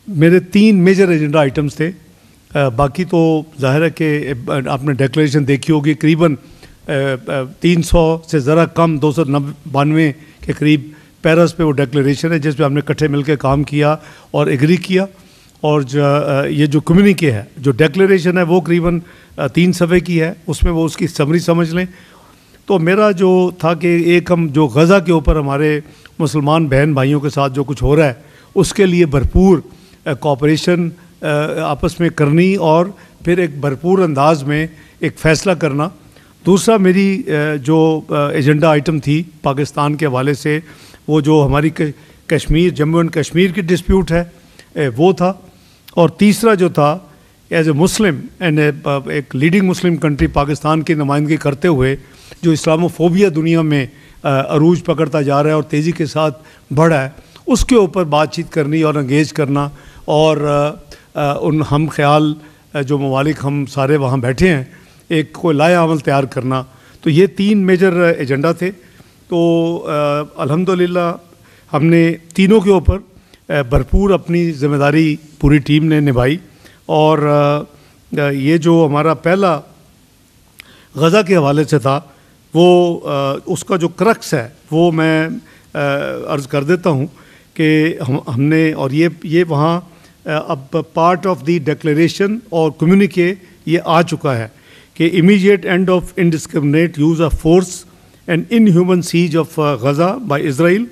मेरे 3 major agenda items थे। बाकी तो जाहिर है कि आपने डिक्लेरेशन देखी होगी, करीबन 300 से ज़रा कम 292 के करीब पैरास पे वो डिक्लेरेशन है जिस पे हमने इकट्ठे मिलकर काम किया और एग्री किया। और ये जो कम्युनिके है, जो डिक्लेरेशन है, वो करीबन 3 सफ़े की है, उसमें वो उसकी समरी समझ लें। तो मेरा जो था कि एक हम जो गज़ा के ऊपर हमारे मुसलमान बहन भाइयों के साथ जो कुछ हो रहा है उसके लिए भरपूर कोऑपरेशन आपस में करनी और फिर एक भरपूर अंदाज में एक फ़ैसला करना। दूसरा मेरी जो एजेंडा आइटम थी पाकिस्तान के हवाले से, वो जो हमारी कश्मीर, जम्मू एंड कश्मीर की डिस्प्यूट है वो था। और तीसरा जो था, एज ए मुस्लिम एंड एक लीडिंग मुस्लिम कंट्री पाकिस्तान की नुमाइंदगी करते हुए जो इस्लामोफोबिया दुनिया में अरूज पकड़ता जा रहा है और तेज़ी के साथ बढ़ा है, उसके ऊपर बातचीत करनी और इंगेज करना और उन हम ख्याल जो ममालिक हम सारे वहाँ बैठे हैं एक कोई लाया अमल तैयार करना। तो ये 3 मेजर एजेंडा थे। तो अल्हम्दुलिल्लाह हमने तीनों के ऊपर भरपूर अपनी ज़िम्मेदारी पूरी टीम ने निभाई। और ये जो हमारा पहला गज़ा के हवाले से था वो उसका जो क्रक्स है वो मैं अर्ज़ कर देता हूँ कि हमने और ये वहाँ अब पार्ट ऑफ द डिक्लेरेशन और कम्युनिके ये आ चुका है कि immediate end of indiscriminate use of force and inhuman siege of Gaza by Israel,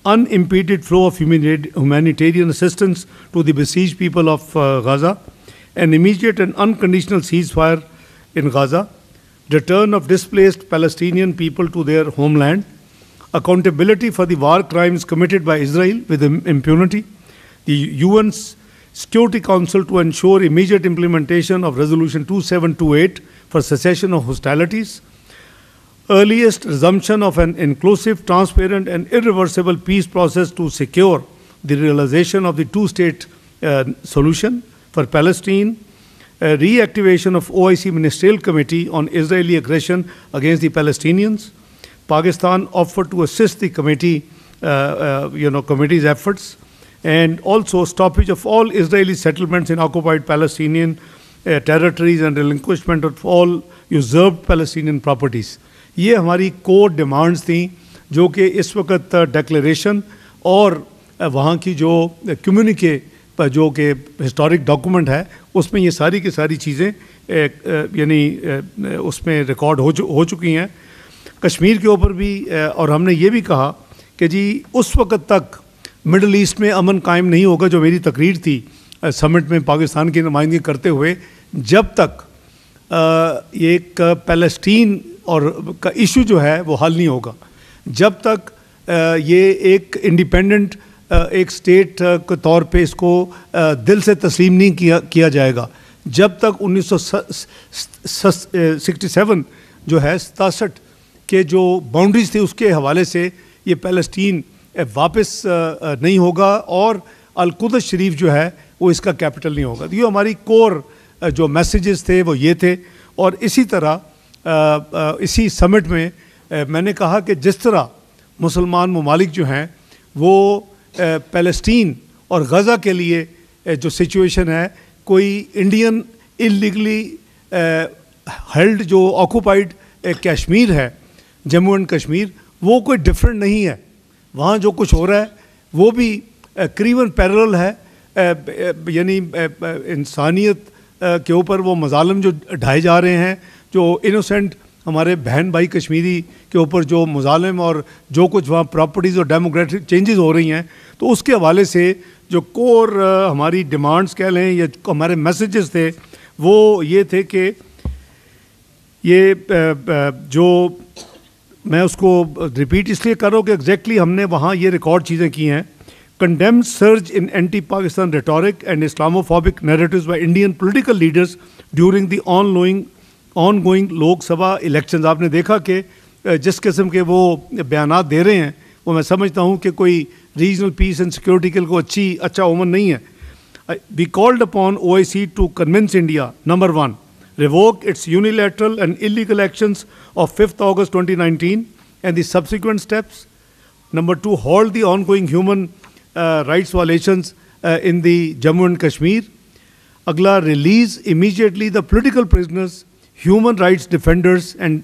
unimpeded flow of humanitarian assistance to the besieged people of Gaza, an immediate and unconditional ceasefire in Gaza, return of displaced Palestinian people to their homeland, accountability for the war crimes committed by Israel with impunity, the UN's Security Council to ensure immediate implementation of Resolution 2728 for cessation of hostilities, earliest resumption of an inclusive, transparent and irreversible peace process to secure the realization of the two-state solution for Palestine, reactivation of OIC Ministerial Committee on Israeli aggression against the Palestinians. Pakistan offered to assist the committee, committee's efforts, and also stoppage of all Israeli settlements in occupied Palestinian territories and relinquishment of all usurped Palestinian properties. ये हमारी core demands थी जो कि इस वक्त declaration और वहाँ की जो कम्युनिके पर जो कि हिस्टोरिक डॉक्यूमेंट है उसमें ये सारी की सारी चीज़ें यानी उसमें रिकॉर्ड हो चुकी हैं। कश्मीर के ऊपर भी और हमने ये भी कहा कि जी उस वक्त तक मिडल ईस्ट में अमन कायम नहीं होगा, जो मेरी तकरीर थी समिट में पाकिस्तान की नुमाइंदगी करते हुए, जब तक एक पैलेस्टीन और का इशू जो है वो हल नहीं होगा, जब तक ये एक इंडिपेंडेंट एक स्टेट के तौर पे इसको दिल से तस्लीम नहीं किया जाएगा, जब तक 1967 जो है 67 के जो बाउंड्रीज थी उसके हवाले से ये पैलेस्टीन वापस नहीं होगा और अल-कुद्स शरीफ जो है वो इसका कैपिटल नहीं होगा। तो ये हमारी कोर जो मैसेजेस थे वो ये थे। और इसी तरह इसी समिट में मैंने कहा कि जिस तरह मुसलमान ममालिक जो हैं वो पैलेस्टीन और गज़ा के लिए जो सिचुएशन है, कोई इंडियन इलीगली हेल्ड जो ऑक्यूपाइड कश्मीर है, जम्मू एंड कश्मीर, वो कोई डिफरेंट नहीं है। वहाँ जो कुछ हो रहा है वो भी करीबन पैरेलल है, यानी इंसानियत के ऊपर वो मज़ालिम जो ढाए जा रहे हैं, जो इनोसेंट हमारे बहन भाई कश्मीरी के ऊपर जो मुजालिम और जो कुछ वहाँ प्रॉपर्टीज़ और डेमोक्रेटिक चेंजेस हो रही हैं, तो उसके हवाले से जो कोर हमारी डिमांड्स कह लें या हमारे मैसेजेस थे वो ये थे कि ये जो मैं उसको रिपीट इसलिए कर रहा हूँ कि एग्जैक्टली हमने वहाँ ये रिकॉर्ड चीज़ें की हैं। Condemned surge in anti-Pakistan rhetoric and Islamophobic narratives by Indian political leaders during the ongoing लोक सभा इलेक्शंस। आपने देखा कि जिस किस्म के वो बयानात दे रहे हैं वो मैं समझता हूँ कि कोई रीजनल पीस एंड सिक्योरिटी के लिए अच्छा ओमन नहीं है। We called upon OIC to convince India, number 1, revoke its unilateral and illegal actions of 5th August 2019 and the subsequent steps. Number 2, halt the ongoing human rights violations in the Jammu and Kashmir. Agla, release immediately the political prisoners, human rights defenders and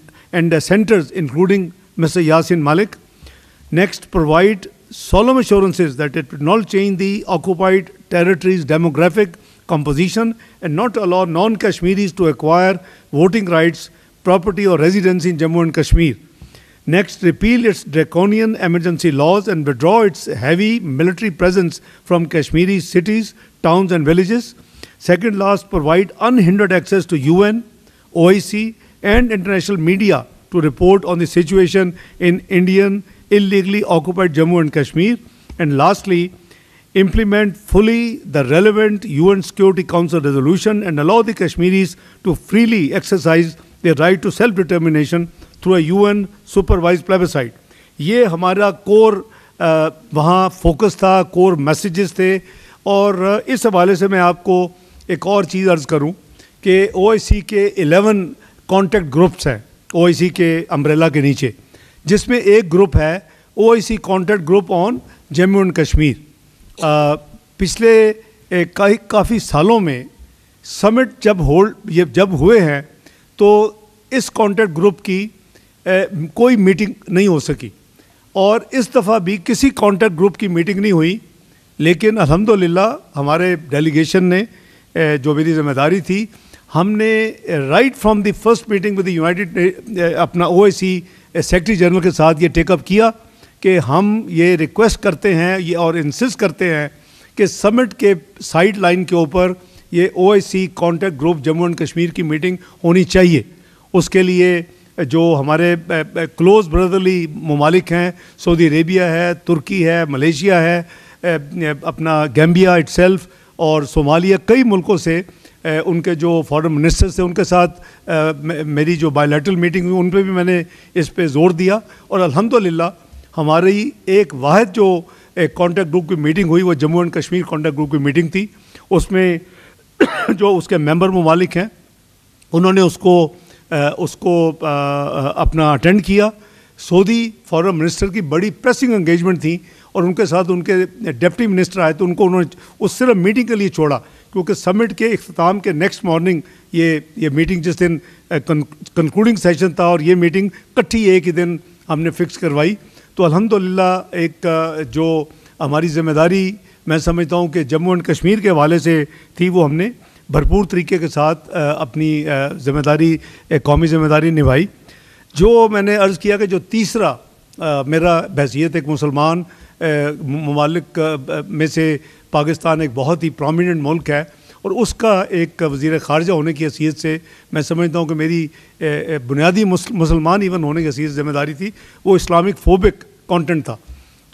dissenters, including Mr. Yasin Malik. Next, provide solemn assurances that it will not change the occupied territories' demographic composition and not allow non-Kashmiris to acquire voting rights, property or residence in Jammu and Kashmir. Next, repeal its draconian emergency laws and withdraw its heavy military presence from Kashmiri cities, towns and villages. Second last, provide unhindered access to UN, OIC and international media to report on the situation in Indian illegally occupied Jammu and Kashmir. And lastly, implement fully the relevant UN Security Council resolution and allow the Kashmiris to freely exercise their right to self-determination through a UN supervised plebiscite. ये हमारा core वहाँ focus था, core messages थे। और इस हवाले से मैं आपको एक और चीज़ अर्ज़ करूँ कि OIC के 11 कॉन्टैक्ट ग्रुप्स हैं OIC के अम्ब्रेला के नीचे, जिसमें एक ग्रुप है OIC contact group on Jammu and Kashmir. पिछले काफ़ी सालों में समिट जब हुए हैं तो इस कॉन्टैक्ट ग्रुप की कोई मीटिंग नहीं हो सकी और इस दफ़ा भी किसी कॉन्टैक्ट ग्रुप की मीटिंग नहीं हुई। लेकिन अल्हम्दुलिल्लाह हमारे डेलीगेशन ने जो मेरी जिम्मेदारी थी, हमने right from the first meeting with the United अपना OIC सेक्रेटरी जनरल के साथ ये टेकअप किया कि हम ये रिक्वेस्ट करते हैं ये और इंसिस्ट करते हैं कि समिट के साइड लाइन के ऊपर ये OIC contact group Jammu and Kashmir की मीटिंग होनी चाहिए। उसके लिए जो हमारे क्लोज ब्रदरली ममालिक हैं, सऊदी अरेबिया है, तुर्की है, मलेशिया है, अपना गैम्बिया इटसेल्फ और सोमालिया, कई मुल्कों से उनके जो फॉरेन मिनिस्टर्स थे उनके साथ मेरी जो बायलैटरल मीटिंग हुई उन पर भी मैंने इस पे ज़ोर दिया। और अल्हम्दुलिल्लाह हमारी एक वाहिद जो कॉन्टैक्ट ग्रुप की मीटिंग हुई वो Jammu and Kashmir contact group की मीटिंग थी। उसमें जो उसके मेंबर ममालिक हैं उन्होंने उसको अपना अटेंड किया। सऊदी फॉरेन मिनिस्टर की बड़ी प्रेसिंग एंगेजमेंट थी और उनके साथ उनके डिप्टी मिनिस्टर आए तो उनको उन्होंने उस सिर्फ मीटिंग के लिए छोड़ा, क्योंकि समिट के इख्तिताम के नेक्स्ट मॉर्निंग ये मीटिंग जिस दिन कंक्लूडिंग सेशन था और ये मीटिंग इकट्ठी एक ही दिन हमने फिक्स करवाई। तो अल्हम्दुलिल्लाह एक जो हमारी ज़िम्मेदारी मैं समझता हूँ कि जम्मू एंड कश्मीर के हवाले से थी वो हमने भरपूर तरीके के साथ अपनी ज़िम्मेदारी कौमी ज़िम्मेदारी निभाई। जो मैंने अर्ज़ किया कि जो तीसरा मेरा हैसियत एक मुसलमान ममालिक में से पाकिस्तान एक बहुत ही प्रोमिनेंट मुल्क है और उसका एक वज़ीर ख़ारजा होने की हैसियत से मैं समझता हूँ कि मेरी बुनियादी मुसलमान इवन होने की हैसियत ज़िम्मेदारी थी, वो इस्लामिक फोबिक कंटेंट था।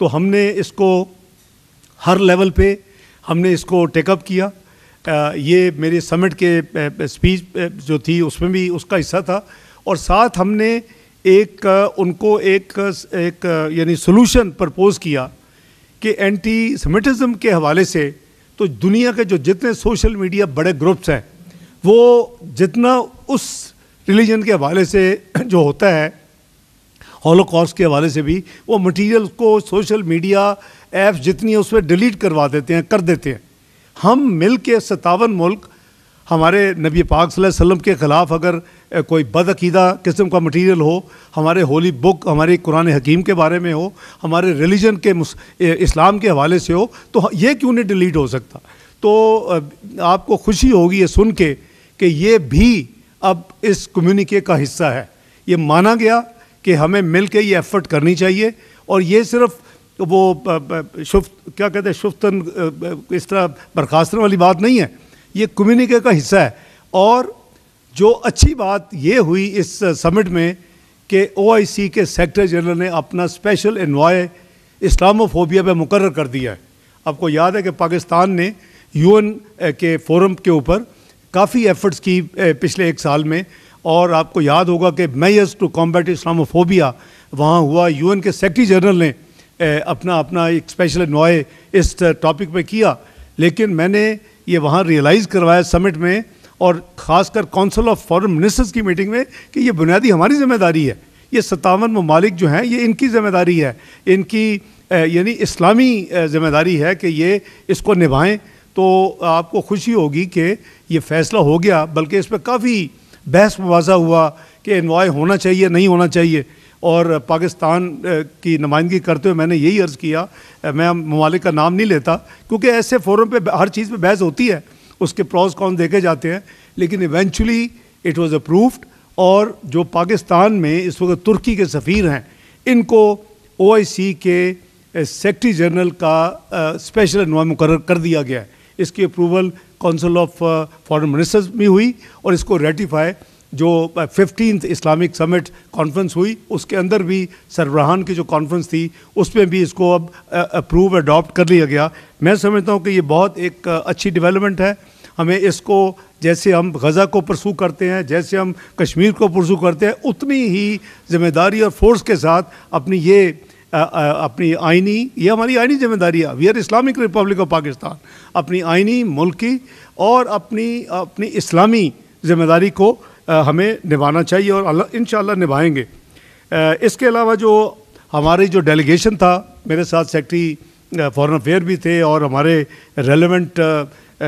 तो हमने इसको हर लेवल पे हमने इसको टेकअप किया। ये मेरे समिट के स्पीच जो थी उसमें भी उसका हिस्सा था और साथ हमने उनको एक यानी सोल्यूशन प्रपोज़ किया कि एंटी सेमिटिज़म के हवाले से तो दुनिया के जो जितने सोशल मीडिया बड़े ग्रुप्स हैं वो जितना उस रिलीजन के हवाले से जो होता है हॉलोकॉस्ट के हवाले से भी वो मटेरियल को सोशल मीडिया ऐप्स जितनी है उस पर डिलीट करवा देते हैं, कर देते हैं। हम मिल के 57 मुल्क हमारे नबी पाक सल्लल्लाहु अलैहि वसल्लम के ख़िलाफ़ अगर कोई बदअक़ीदा किस्म का मटेरियल हो, हमारे होली बुक हमारे कुरान हकीम के बारे में हो, हमारे रिलीजन के इस्लाम के हवाले से हो, तो ये क्यों नहीं डिलीट हो सकता। तो आपको खुशी होगी ये सुन के कि ये भी अब इस कम्युनिके का हिस्सा है। ये माना गया कि हमें मिल के ये एफ़र्ट करनी चाहिए और ये सिर्फ वो क्या कहते हैं शुफ्तन इस तरह बर्खास्तन वाली बात नहीं है, ये कम्युनिके का हिस्सा है। और जो अच्छी बात ये हुई इस समिट में कि OIC के सेक्रेटरी जनरल ने अपना स्पेशल एनवॉय इस्लामोफोबिया पे मुकर्रर कर दिया है। आपको याद है कि पाकिस्तान ने UN के फोरम के ऊपर काफ़ी एफ़र्ट्स की पिछले एक साल में, और आपको याद होगा कि मेजर्स टू कॉम्बैट इस्लामोफोबिया वहाँ हुआ। UN के सेक्रेटरी जनरल ने अपना एक स्पेशल एनवॉय इस टॉपिक पे किया। लेकिन मैंने ये वहाँ रियलाइज़ करवाया समिट में और ख़ासकर काउंसिल ऑफ फॉरेन मिनिस्टर्स की मीटिंग में कि ये बुनियादी हमारी ज़िम्मेदारी है। ये 57 ममालिक जो हैं ये इनकी ज़िम्मेदारी है, इनकी यानी इस्लामी ज़िम्मेदारी है कि ये इसको निभाएं, तो आपको खुशी होगी कि ये फ़ैसला हो गया। बल्कि इस पर काफ़ी बहस मुबाजा हुआ कि एनवॉय होना चाहिए नहीं होना चाहिए, और पाकिस्तान की नुमाइंदगी करते हुए मैंने यही अर्ज़ किया, मैं ममालिक का नाम नहीं लेता क्योंकि ऐसे फोरम पे हर चीज़ पे बहस होती है, उसके प्रॉज कॉन्स देखे जाते हैं, लेकिन इवेंचुअली इट वाज अप्रूव्ड। और जो पाकिस्तान में इस वक्त तुर्की के सफ़ीर हैं, इनको OIC के सेक्रेटरी जनरल का स्पेशल एनवॉय मुकर्रर कर दिया गया है। इसकी approval council of foreign ministers में हुई और इसको रेटिफाई जो 15th इस्लामिक समिट कॉन्फ्रेंस हुई उसके अंदर भी सरबराहान की जो कॉन्फ्रेंस थी उसमें भी इसको अब अप्रूव अडॉप्ट कर लिया गया। मैं समझता हूँ कि ये बहुत एक अच्छी डेवलपमेंट है। हमें इसको जैसे हम गज़ा को परसू करते हैं, जैसे हम कश्मीर को परसू करते हैं, उतनी ही जिम्मेदारी और फोर्स के साथ अपनी अपनी आइनी, ये हमारी आइनी जिम्मेदारी है। We are Islamic Republic of Pakistan. अपनी आइनी मुल्की और अपनी इस्लामी जिम्मेदारी को हमें निभाना चाहिए और इंशाअल्लाह निभाएंगे। इसके अलावा जो हमारी जो डेलीगेशन था, मेरे साथ सेक्रेटरी फॉरेन अफेयर भी थे और हमारे रेलेवेंट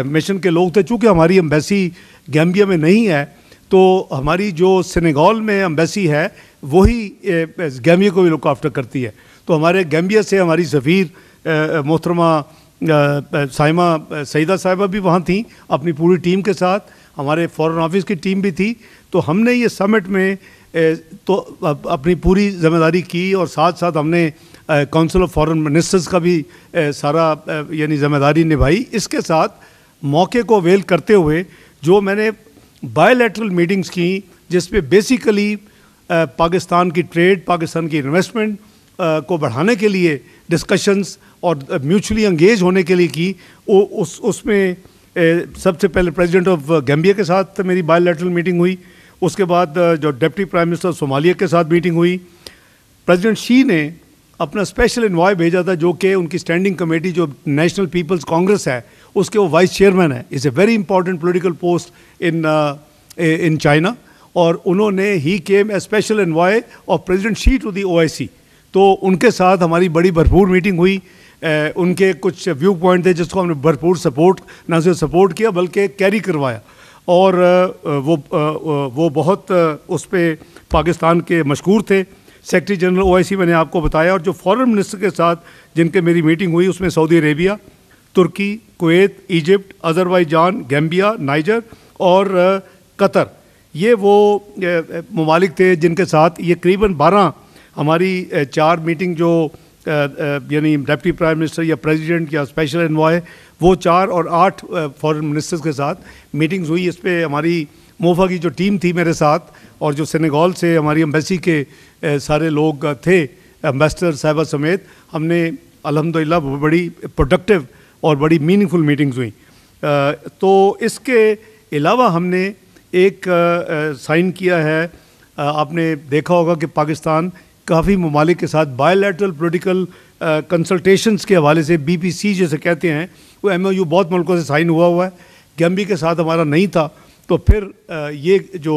मिशन के लोग थे। चूँकि हमारी एम्बेसी गैम्बिया में नहीं है, तो हमारी जो सेनेगल में एम्बेसी है वही गैम्बिया को भी लुक आफ्टर करती है। तो हमारे गैम्बिया से हमारी सफ़ीर मोहतरमा साइमा सईदा साहिबा भी वहाँ थी अपनी पूरी टीम के साथ, हमारे फॉरेन ऑफिस की टीम भी थी। तो हमने ये समिट में तो अपनी पूरी जिम्मेदारी की और साथ साथ हमने काउंसिल ऑफ फॉरेन मिनिस्टर्स का भी सारा यानी जिम्मेदारी निभाई। इसके साथ मौके को अवेल करते हुए जो मैंने बायलैटरल मीटिंग्स की, जिसपे बेसिकली पाकिस्तान की ट्रेड, पाकिस्तान की इन्वेस्टमेंट को बढ़ाने के लिए डिस्कशंस और म्यूचुअली एंगेज होने के लिए की, उसमें सबसे पहले प्रेसिडेंट ऑफ गैम्बिया के साथ मेरी बायलैटरल मीटिंग हुई। उसके बाद जो डिप्टी प्राइम मिनिस्टर सोमालिया के साथ मीटिंग हुई। प्रेसिडेंट शी ने अपना स्पेशल एनवॉय भेजा था, जो कि उनकी स्टैंडिंग कमेटी जो नेशनल पीपल्स कांग्रेस है उसके वो वाइस चेयरमैन है। Is a very important political post in China. और उन्होंने he came a special envoy of president Xi to the OIC। तो उनके साथ हमारी बड़ी भरपूर मीटिंग हुई। उनके कुछ व्यू पॉइंट थे जिसको हमने भरपूर सपोर्ट, ना सिर्फ सपोर्ट किया बल्कि कैरी करवाया। और वो बहुत उस पर पाकिस्तान के मशहूर थे। सेक्रेटरी जनरल OIC मैंने आपको बताया। और जो फॉरेन मिनिस्टर के साथ जिनके मेरी मीटिंग हुई उसमें Saudi Arabia, Turkey, Kuwait, Egypt, Azerbaijan, Gambia, Niger और कतर, ये वो ममालिक थे जिनके साथ ये करीबन 12 हमारी 4 मीटिंग जो यानी डिप्टी प्राइम मिनिस्टर या प्रेसिडेंट या स्पेशल एनवॉय, वो 4 और 8 फॉरेन मिनिस्टर्स के साथ मीटिंग्स हुई। इस पर हमारी मोफा की जो टीम थी मेरे साथ और जो सेनेगल से हमारी एम्बेसी के सारे लोग थे, एम्बेसडर साहिबा समेत, हमने अल्हम्दुलिल्लाह बड़ी प्रोडक्टिव और बड़ी मीनिंगफुल मीटिंग्स हुई। तो इसके अलावा हमने एक साइन किया है, आपने देखा होगा कि पाकिस्तान काफ़ी ममालिक के साथ बायलैटरल पॉलिटिकल कंसल्टेशंस के हवाले से BPC जैसे कहते हैं, वो MOU बहुत मुल्कों से साइन हुआ है। गैम्बिया के साथ हमारा नहीं था, तो फिर ये जो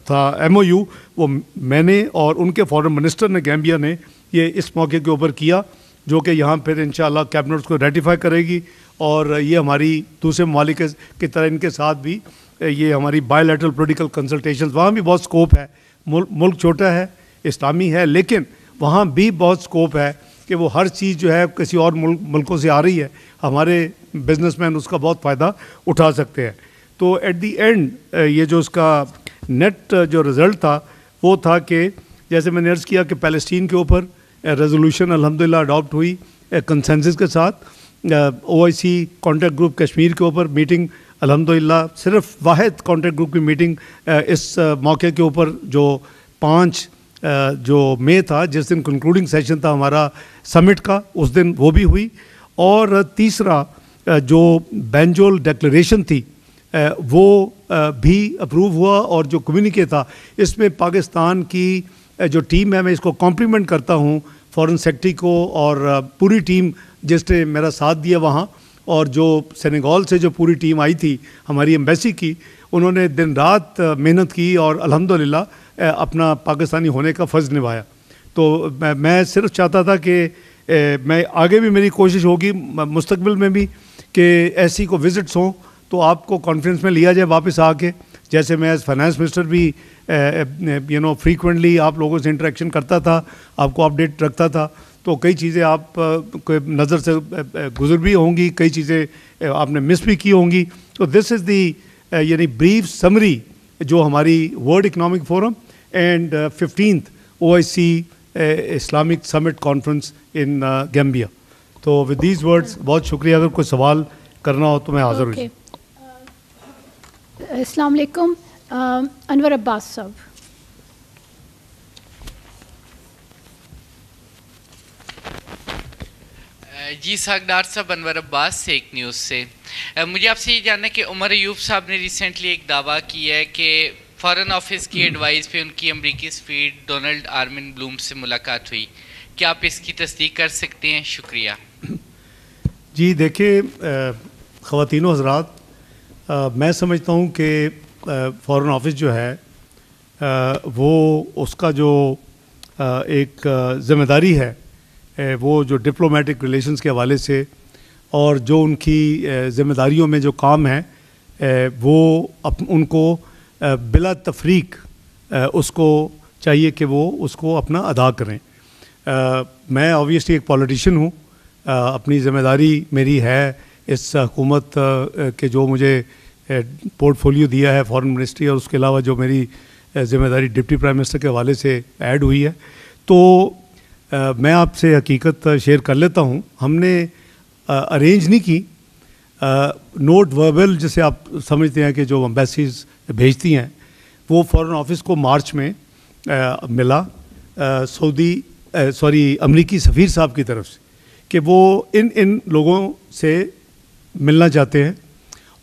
था MOU वो मैंने और उनके फॉरेन मिनिस्टर ने, गैम्बिया ने, ये इस मौके के ऊपर किया, जो कि यहाँ फिर इंशाअल्लाह कैबिनेट को रेटिफाई करेगी। और ये हमारी दूसरे ममालिक की तरह इनके साथ भी ये हमारी बायलैटरल पॉलिटिकल कंसल्टेशंस, वहाँ भी बहुत स्कोप है। मुल्क छोटा है, इस्लामी है, लेकिन वहाँ भी बहुत स्कोप है कि वो हर चीज़ जो है किसी और मुल्कों से आ रही है, हमारे बिजनेसमैन उसका बहुत फ़ायदा उठा सकते हैं। तो एट दी एंड ये जो उसका नेट जो रिज़ल्ट था वो था कि जैसे मैंने अर्ज़ किया कि फ़लस्तीन के ऊपर रेजोल्यूशन अल्हम्दुलिल्लाह अडॉप्ट हुई कंसेंसस के साथ। OIC कॉन्टैक्ट ग्रुप कश्मीर के ऊपर मीटिंग अल्हम्दुलिल्लाह, सिर्फ वाहिद कॉन्टैक्ट ग्रुप की मीटिंग इस मौके के ऊपर जो 5 जो मई था, जिस दिन कंक्लूडिंग सेशन था हमारा समिट का, उस दिन वो भी हुई। और तीसरा जो बेंजोल डिक्लेरेशन थी वो भी अप्रूव हुआ। और जो कम्युनिके था इसमें पाकिस्तान की जो टीम है, मैं इसको कॉम्प्लीमेंट करता हूँ फॉरेन सेक्रेटरी को और पूरी टीम जिसने मेरा साथ दिया वहाँ, और जो सेनेगल से जो पूरी टीम आई थी हमारी एम्बेसी की, उन्होंने दिन रात मेहनत की और अल्हम्दुलिल्लाह अपना पाकिस्तानी होने का फ़र्ज़ निभाया। तो मैं सिर्फ चाहता था कि मैं आगे भी मेरी कोशिश होगी मुस्तकबिल में भी कि ऐसी को विज़िट्स हों तो आपको कॉन्फ्रेंस में लिया जाए वापस आके, जैसे मैं एज फाइनेंस मिनिस्टर भी फ्रीक्वेंटली आप लोगों से इंटरेक्शन करता था, आपको अपडेट रखता था, तो कई चीज़ें आप नज़र से गुजर भी होंगी, कई चीज़ें आपने मिस भी की होंगी। तो दिस इज़ दी यानी ब्रीफ समरी जो हमारी world economic forum and 15th OIC Islamic summit conference in Gambia. तो विद दीज वर्ड्स बहुत शुक्रिया। अगर कोई सवाल करना हो तो मैं हाज़िर हूँ। अस्सलाम वालेकुम, अनवर अब्बास साहब। जी सागदार साहब, अनवर अब्बास सेक न्यूज़ से। मुझे आपसे ये जानना है कि उमर अयूब साहब ने रिसेंटली एक दावा किया है कि फॉरेन ऑफिस की एडवाइस पे उनकी अमरीकी सफीर डोनाल्ड आर्मिन ब्लूम से मुलाकात हुई। क्या आप इसकी तस्दीक कर सकते हैं? शुक्रिया। जी देखिए ख़वातीनो हज़रात, मैं समझता हूँ कि फॉरेन ऑफिस जो है वो उसका जो एक ज़िम्मेदारी है वो जो डिप्लोमेटिक रिलेशंस के हवाले से और जो उनकी ज़िम्मेदारियों में जो काम है वो उनको बिला तफरीक उसको चाहिए कि वो उसको अपना अदा करें। मैं ऑब्वियसली एक पॉलिटिशियन हूँ, अपनी ज़िम्मेदारी मेरी है इस हुकूमत के जो मुझे पोर्टफोलियो दिया है फॉरेन मिनिस्ट्री, और उसके अलावा जो मेरी ज़िम्मेदारी डिप्टी प्राइम मिनिस्टर के हवाले से ऐड हुई है। तो मैं आपसे हकीकत शेयर कर लेता हूँ। हमने अरेंज नहीं की, नोट वर्बल जिसे आप समझते हैं कि जो एम्बेसीज भेजती हैं, वो फॉरेन ऑफिस को मार्च में मिला अमरीकी सफ़ीर साहब की तरफ से कि वो इन लोगों से मिलना चाहते हैं,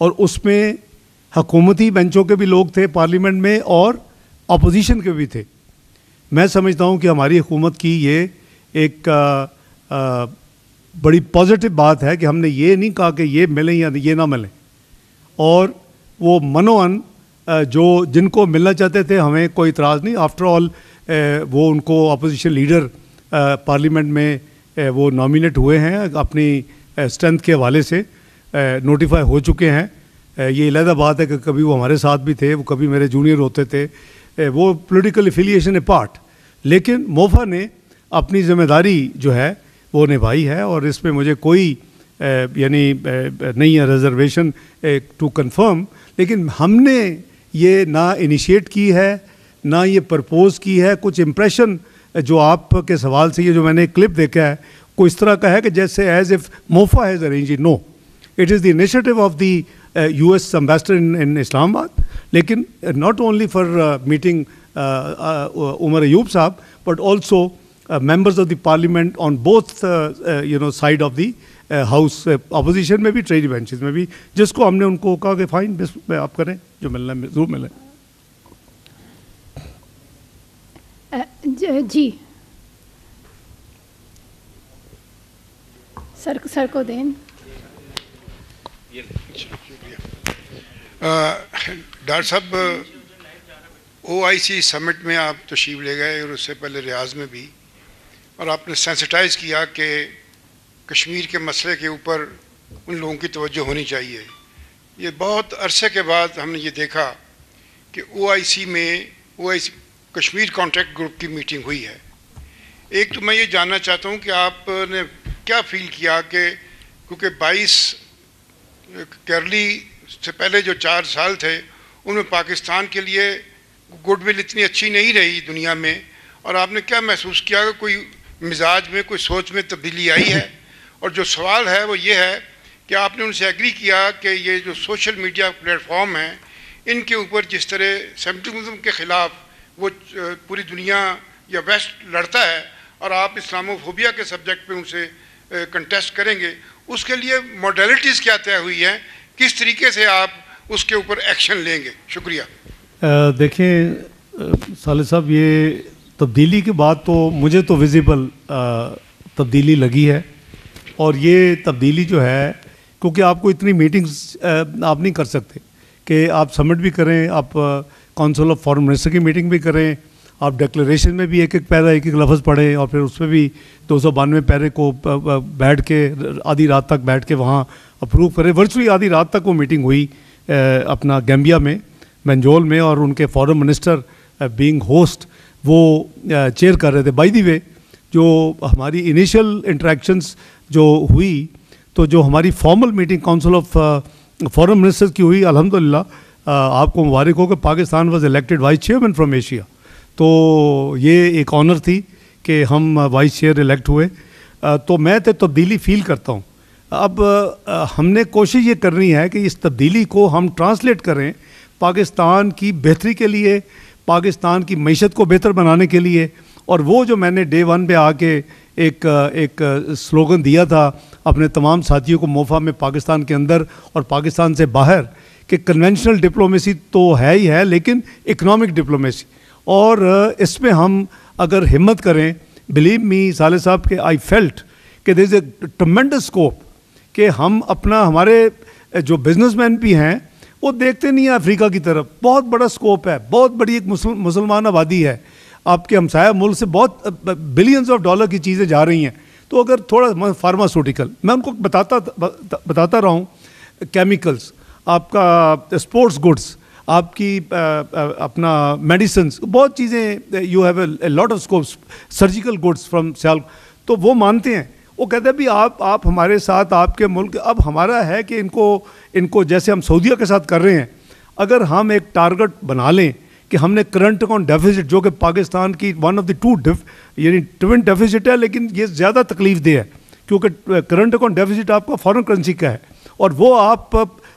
और उसमें हकूमती बेंचों के भी लोग थे पार्लियामेंट में और अपोजिशन के भी थे। मैं समझता हूँ कि हमारी हुकूमत की ये एक बड़ी पॉजिटिव बात है कि हमने ये नहीं कहा कि ये मिलें या ये ना मिलें, और वो मनोअन जो जिनको मिलना चाहते थे हमें कोई इतराज़ नहीं। आफ्टर ऑल वो उनको अपोजिशन लीडर पार्लियामेंट में वो नॉमिनेट हुए हैं, अपनी स्ट्रेंथ के हवाले से नोटिफाई हो चुके हैं। ये अलहदा बात है कि कभी वो हमारे साथ भी थे, वो कभी मेरे जूनियर होते थे, वो पॉलिटिकल एफिलिएशन ए पार्ट, लेकिन मोफा ने अपनी ज़िम्मेदारी जो है वो निभाई है, और इसमें मुझे कोई यानी नहीं है रिजर्वेशन टू कंफर्म। लेकिन हमने ये ना इनिशिएट की है ना ये प्रपोज़ की है। कुछ इम्प्रेशन जो आपके सवाल से ये जो मैंने क्लिप देखा है कोई इस तरह का है कि जैसे as if MOFA has arrange it. No, it is the initiative of the US ambassador in Islamabad, लेकिन not only for meeting Umar Ayub sahab but also members of the parliament on both side of the house, opposition में भी, trade benches में भी, जिसको हमने उनको कहा कि फाइन बस आप करें, जो मिलना है जरूर मिले। जी सर को दें। डॉक्टर साहब, OIC समिट में आप तशरीफ़ ले गए और उससे पहले रियाज में भी, और आपने सेंसिटाइज़ किया कि कश्मीर के मसले के ऊपर उन लोगों की तवज्जो होनी चाहिए। ये बहुत अरसे के बाद हमने ये देखा कि OIC में OIC कश्मीर कॉन्टैक्ट ग्रुप की मीटिंग हुई है। एक तो मैं ये जानना चाहता हूँ कि आपने क्या फ़ील किया कि क्योंकि 22 करली से पहले जो 4 साल थे उनमें पाकिस्तान के लिए गुडविल इतनी अच्छी नहीं रही दुनिया में, और आपने क्या महसूस किया कि कोई मिजाज में, कोई सोच में तब्दीली आई है? और जो सवाल है वो ये है कि आपने उनसे एग्री किया कि ये जो सोशल मीडिया प्लेटफॉर्म हैं इनके ऊपर जिस तरह सेक्युलरिज्म के ख़िलाफ़ वो पूरी दुनिया या वेस्ट लड़ता है, और आप इस्लामोफोबिया के सब्जेक्ट पे उनसे कंटेस्ट करेंगे, उसके लिए मॉडलिटीज़ क्या तय हुई हैं, किस तरीके से आप उसके ऊपर एक्शन लेंगे? शुक्रिया। देखें साले साहब, ये तब्दीली की बात तो मुझे तो विजिबल तब्दीली लगी है, और ये तब्दीली जो है क्योंकि आपको इतनी मीटिंग्स आप नहीं कर सकते कि आप समिट भी करें, आप काउंसिल ऑफ फॉरेन मिनिस्टर की मीटिंग भी करें, आप डिक्लेरेशन में भी एक एक पैरा एक एक लफ्ज़ पढ़ें और फिर उसमें भी 292 पैरे को बैठ के आधी रात तक बैठ के वहाँ अप्रूव करें। वर्चुअली आधी रात तक वो मीटिंग हुई अपना गैम्बिया में, बेंजोल में, और उनके फॉरेन मिनिस्टर बीइंग होस्ट वो चेयर कर रहे थे। बाय द वे, जो हमारी इनिशियल इंटरेक्शंस जो हुई, तो जो हमारी formal meeting council of foreign ministers की हुई, अल्हम्दुलिल्लाह आपको मुबारक हो कि Pakistan was elected vice chairman from Asia. तो ये एक ऑनर थी कि हम वाइस चेयर इलेक्ट हुए। तो मैं तो तब्दीली फ़ील करता हूँ। अब हमने कोशिश ये करनी है कि इस तब्दीली को हम ट्रांसलेट करें पाकिस्तान की बेहतरी के लिए, पाकिस्तान की मईशत को बेहतर बनाने के लिए। और वो जो मैंने डे 1 पे आके एक स्लोगन दिया था अपने तमाम साथियों को मोफा में, पाकिस्तान के अंदर और पाकिस्तान से बाहर, कि कन्वेंशनल डिप्लोमेसी तो है ही है, लेकिन इकनॉमिक डिप्लोमेसी, और इसमें हम अगर हिम्मत करें, बिलीव मी साले साहब के आई फेल्ट कि there is a tremendous scope कि हम अपना, हमारे जो बिजनेसमैन भी हैं वो देखते नहीं हैं अफ्रीका की तरफ। बहुत बड़ा स्कोप है, बहुत बड़ी एक मुसलमान आबादी है, आपके हमसाया मुल्क से बहुत बिलियंस ऑफ डॉलर की चीज़ें जा रही हैं। तो अगर थोड़ा फार्मास्यूटिकल, मैं उनको बताता रहा हूँ, केमिकल्स, आपका स्पोर्ट्स गुड्स, आपकी अपना मेडिसिन, बहुत चीज़ें, you have a lot of scopes, surgical goods from Sial. तो वो मानते हैं, वो कहते हैं भी आप हमारे साथ, आपके मुल्क, अब हमारा है कि इनको जैसे हम सऊदीया के साथ कर रहे हैं, अगर हम एक टारगेट बना लें कि हमने करंट अकाउंट डेफिसिट, जो कि पाकिस्तान की वन ऑफ द टू यानी ट्विन डेफिसिट है, लेकिन ये ज़्यादा तकलीफ दे है क्योंकि करंट अकाउंट डेफिसिट आपका फॉरेन करेंसी का है और वो आप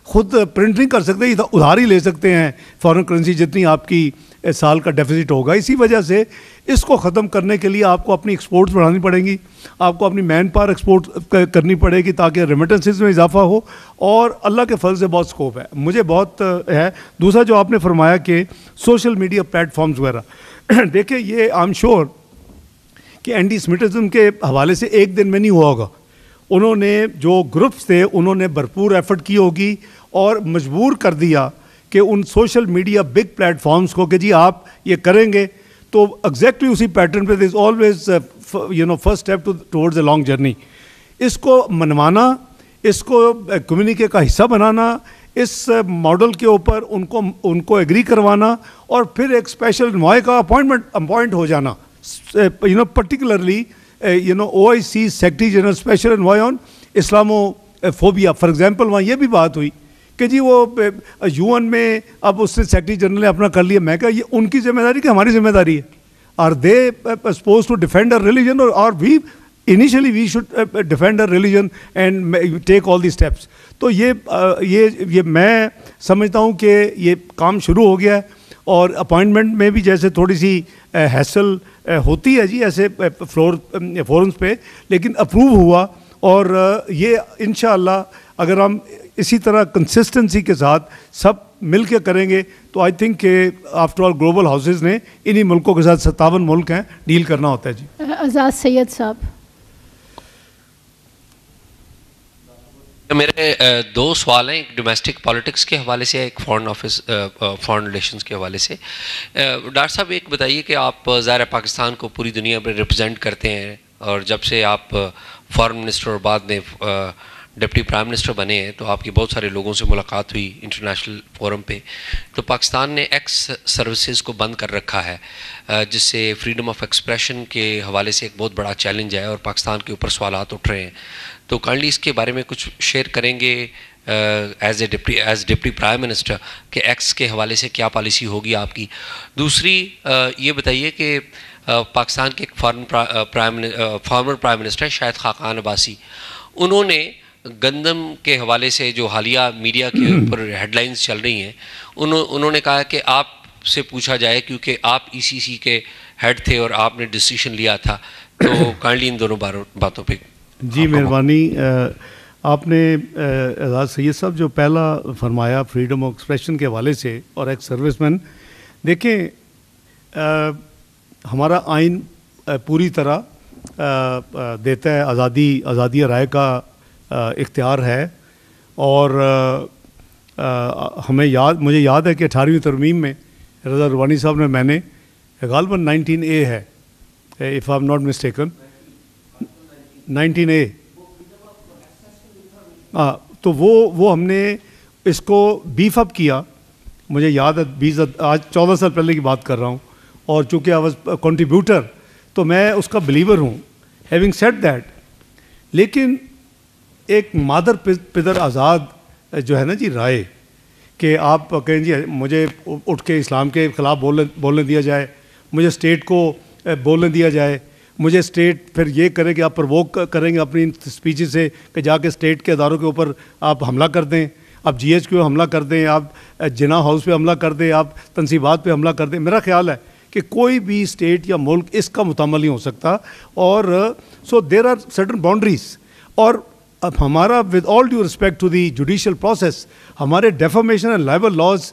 खुद प्रिंट नहीं कर सकते, उधार ही ले सकते हैं फॉरेन करेंसी जितनी आपकी साल का डेफिसिट होगा। इसी वजह से इसको ख़त्म करने के लिए आपको अपनी एक्सपोर्ट्स बढ़ानी पड़ेंगी, आपको अपनी मैन पावर एक्सपोर्ट करनी पड़ेगी ताकि रेमिटेंसेस में इजाफा हो, और अल्लाह के फल से बहुत स्कोप है, मुझे बहुत है। दूसरा जो आपने फरमाया कि सोशल मीडिया प्लेटफॉर्म्स वगैरह, देखिए ये आई एम श्योर कि एंटी सेमिटिज्म के हवाले से एक दिन में नहीं हुआ होगा। उन्होंने जो ग्रुप्स थे उन्होंने भरपूर एफर्ट की होगी और मजबूर कर दिया कि उन सोशल मीडिया बिग प्लेटफॉर्म्स को कि जी आप ये करेंगे, तो एग्जैक्टली उसी पैटर्न पे is always first step towards a long journey. इसको मनवाना, इसको कम्युनिके का हिस्सा बनाना, इस मॉडल के ऊपर उनको एग्री करवाना, और फिर एक स्पेशल एनवॉय का अपॉइंट हो जाना, particularly OIC secretary general special envoy on Islamophobia for example. वहाँ ये भी बात हुई कि जी वो UN में अब उसने सेक्रेटरी जनरल ने अपना कर लिया। मैं कहा ये उनकी जिम्मेदारी कि हमारी जिम्मेदारी है? Are they suppose to defend our religion, और are we initially we should defend our religion and take all the steps. तो ये मैं समझता हूँ कि ये काम शुरू हो गया है, और अपॉइंटमेंट में भी जैसे थोड़ी सी हैसल होती है जी ऐसे फोरम्स पे, लेकिन अप्रूव हुआ, और ये इंशाअल्लाह अगर हम इसी तरह कंसिस्टेंसी के साथ सब मिल के करेंगे तो आई थिंक कि आफ्टर ऑल ग्लोबल हाउसेस ने इन्हीं मुल्कों के साथ 57 मुल्क हैं, डील करना होता है जी। आज़ाद सैयद साहब। मेरे दो सवाल हैं, एक डोमेस्टिक पॉलिटिक्स के हवाले से, एक फॉरेन रिलेशंस के हवाले से। डॉक्टर साहब एक बताइए कि आप ज़ाहिर पाकिस्तान को पूरी दुनिया में रिप्रेजेंट करते हैं, और जब से आप फॉरेन मिनिस्टर और बाद में डिप्टी प्राइम मिनिस्टर बने हैं तो आपकी बहुत सारे लोगों से मुलाकात हुई इंटरनेशनल फोरम पे। तो पाकिस्तान ने एक्स सर्विसेज को बंद कर रखा है, जिससे फ्रीडम ऑफ एक्सप्रेशन के हवाले से एक बहुत बड़ा चैलेंज है और पाकिस्तान के ऊपर सवालात उठ रहे हैं। तो काइंडली इसके बारे में कुछ शेयर करेंगे एज डिप्टी प्राइम मिनिस्टर के एक्स के हवाले से क्या पॉलिसी होगी आपकी। दूसरी ये बताइए कि पाकिस्तान के एक former prime minister Shahid Khaqan Abbasi, उन्होंने गंदम के हवाले से जो हालिया मीडिया के ऊपर हेडलाइंस चल रही हैं, उन्होंने कहा कि आपसे पूछा जाए क्योंकि आप ECC के हेड थे और आपने डिसीजन लिया था। तो काइंडली इन दोनों बातों पे जी मेहरबानी। आपने आज़ाद सैयद साहब जो पहला फरमाया फ्रीडम ऑफ एक्सप्रेशन के हवाले से और एक सर्विसमैन, देखें हमारा आइन पूरी तरह देता है, आज़ादी राय का इख्तियार है, और मुझे याद है कि 18वीं तरमीम में रज़ा रुवानी साहब ने मैंने गालबन 19A है, if I am not mistaken, 19A। हाँ, तो वो हमने इसको बीफ अप किया। मुझे याद है आज 14 साल पहले की बात कर रहा हूँ, और चूँकि आई वाज कंट्रीब्यूटर तो मैं उसका बिलीवर हूँ। हैविंग सेड दैट, लेकिन एक मादर पिदर आज़ाद जो है ना जी राय कि आप कहें जी मुझे उठ के इस्लाम के ख़िलाफ़ बोलने दिया जाए, मुझे स्टेट को बोलने दिया जाए, मुझे स्टेट फिर ये करे कि आप प्रवोक करेंगे अपनी स्पीच से कि जाके स्टेट के अदारों के ऊपर आप हमला कर दें, आप GHQ पे हमला कर दें, आप जिना हाउस पे हमला कर दें, आप तनसीबात पे हमला कर दें। मेरा ख्याल है कि कोई भी स्टेट या मुल्क इसका मुतामल नहीं हो सकता। और so there are certain boundaries. और अब हमारा with all due respect to the judicial process, हमारे डेफामेशन एंड लाइबल लॉज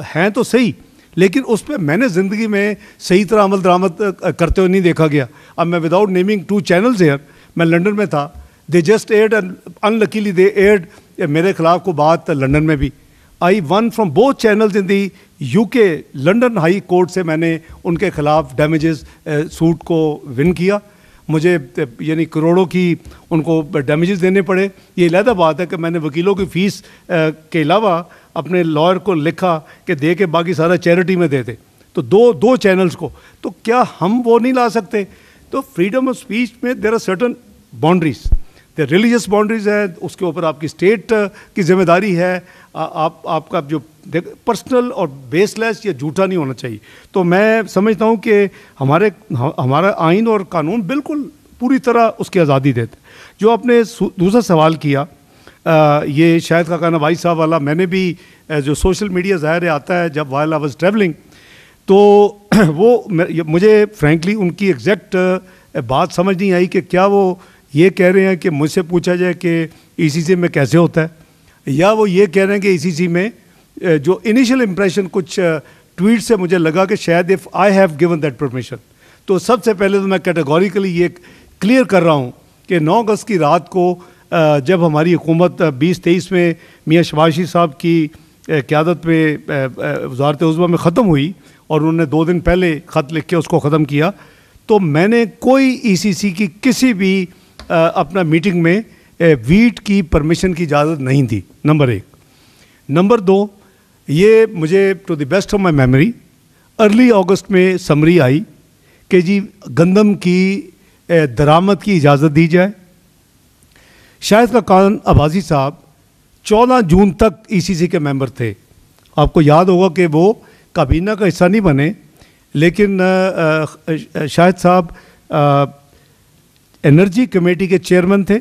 हैं तो सही, लेकिन उस पर मैंने ज़िंदगी में सही तरह अमल दरामद करते हुए नहीं देखा गया। अब मैं विदाउट नेमिंग 2 चैनल्स हेयर, मैं लंदन में था, they just aired and unluckily they aired मेरे ख़िलाफ़ को बात लंदन में भी। I one from both channels in the UK, London high court से मैंने उनके ख़िलाफ़ डैमेजेस सूट को विन किया। मुझे यानी करोड़ों की उनको डैमेजेस देने पड़े। ये अलग बात है कि मैंने वकीलों की फ़ीस के अलावा अपने लॉयर को लिखा कि दे के बाकी सारा चैरिटी में दे दे। तो दो चैनल्स को, तो क्या हम वो नहीं ला सकते? तो फ्रीडम ऑफ स्पीच में there are certain boundaries, there religious boundaries है, उसके ऊपर आपकी स्टेट की जिम्मेदारी है। आपका जो पर्सनल और बेसलेस या झूठा नहीं होना चाहिए। तो मैं समझता हूँ कि हमारा आइन और कानून बिल्कुल पूरी तरह उसकी आज़ादी देते। जो आपने दूसरा सवाल किया, ये शायद खाका नवाई साहब वाला, मैंने भी जो सोशल मीडिया ज़ाहिर आता है जब वाइल आई वाज ट्रैवलिंग, तो वो मुझे फ्रैंकली उनकी एग्जैक्ट बात समझ नहीं आई कि क्या वो ये कह रहे हैं कि मुझसे पूछा जाए कि ECC में कैसे होता है, या वो ये कह रहे हैं कि ECC में जो इनिशियल इम्प्रेशन कुछ ट्वीट से मुझे लगा कि शायद if I have given that permission. तो सबसे पहले तो मैं कैटेगोरिकली ये क्लियर कर रहा हूँ कि 9 अगस्त की रात को जब हमारी हुकूमत 2023 में मियाँ शहबाज शरीफ साहब की क़यादत में वज़ारत उज़्मा में ख़त्म हुई और उन्होंने 2 दिन पहले ख़त लिख के उसको ख़त्म किया, तो मैंने कोई ECC की किसी भी अपना मीटिंग में वीट की परमिशन की इजाज़त नहीं दी, नंबर 1। नंबर 2, ये मुझे to the best of my memory early August में समरी आई कि जी गंदम की दरामद की इजाज़त दी जाए। शाहिद खाकान अब्बासी साहब 14 जून तक ECC के मेंबर थे। आपको याद होगा कि वो काबीना का हिस्सा नहीं बने, लेकिन शाहिद साहब एनर्जी कमेटी के चेयरमैन थे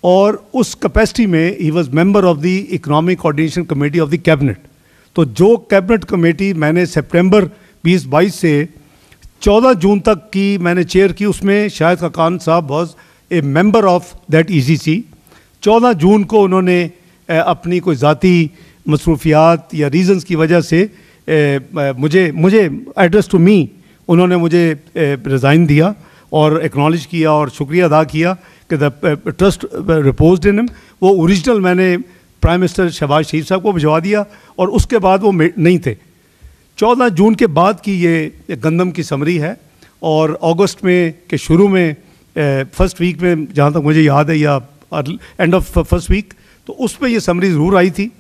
और उस कैपेसिटी में he was member of the economic coordination committee of the cabinet. तो जो कैबिनेट कमेटी मैंने सितंबर 2022 से 14 जून तक की मैंने चेयर की, उसमें शाहिद खाकान साहब was a member of that ECC। 14 जून को उन्होंने अपनी कोई ज़ाती मसरूफियात या रीज़न्स की वजह से मुझे एड्रेस टू मी उन्होंने मुझे रिज़ाइन दिया और एक्नॉलेज किया और शुक्रिया अदा किया कि द ट्रस्ट रिपोज्ड इन हिम। वो ओरिजिनल मैंने प्राइम मिनिस्टर शहबाज शरीफ साहब को भिजवा दिया और उसके बाद वो नहीं थे। 14 जून के बाद की ये गंदम की समरी है, और अगस्त में के शुरू में फर्स्ट वीक में जहाँ तक मुझे याद है, या एंड ऑफ फर्स्ट वीक, तो उस पर यह समरी ज़रूर आई थी